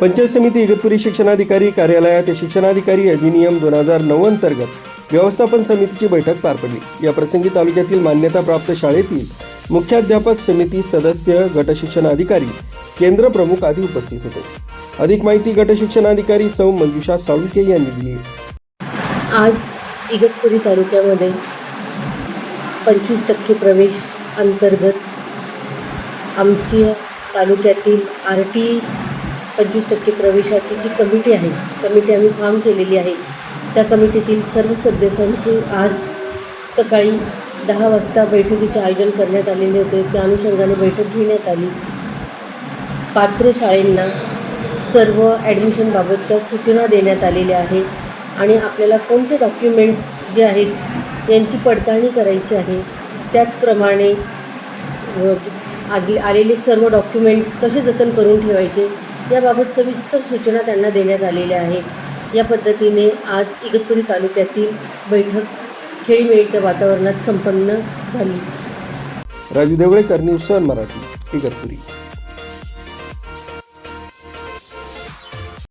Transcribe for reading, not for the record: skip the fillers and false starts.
पंचायत समिती इगतपुरी शिक्षणाधिकारी कार्यालयात शिक्षणाधिकारी अधिनियम 2009 अंतर्गत व्यवस्थापन समितीची बैठक पार पडली। या प्रसंगी तालुक्यातील मान्यताप्राप्त शाळेतील मुख्याध्यापक, समिती सदस्य, गट शिक्षणाधिकारी, केंद्र प्रमुख आदी उपस्थित होते। अधिक माहिती गट शिक्षणाधिकारी सौ मंजुषा साळुंखे यांनी दिली। आज इगतपुरी तालुक्यामध्ये 25% प्रवेश अंतर्गत आमच्या तालुक्यातील RT 25% प्रवेशाची जी कमिटी आहे, कमिटी आम्ही फॉर्म केलेली आहे, त्या कमिटीतील सर्व सदस्यांची आज सकाळी 10 वाजता बैठकीचे आयोजन करण्यात आलेले होते। त्या अनुषंगाने बैठक घेण्यात आली। पात्र शाळेंना सर्व ॲडमिशनबाबतच्या सूचना देण्यात आलेल्या आहेत आणि आपल्याला कोणते डॉक्युमेंट्स जे आहेत यांची पडताळणी करायची आहे, त्याचप्रमाणे आलेले सर्व डॉक्युमेंट्स कसे जतन करून ठेवायचे याबाबत सविस्तर सूचना त्यांना देण्यात आलेल्या आहेत। या पद्धतीने आज इगतपुरी तालुक्यातील बैठक खेळीमेळीच्या वातावरणात संपन्न झाली। राजू देवळेकर, न्यूज 7 मराठी, इगतपुरी।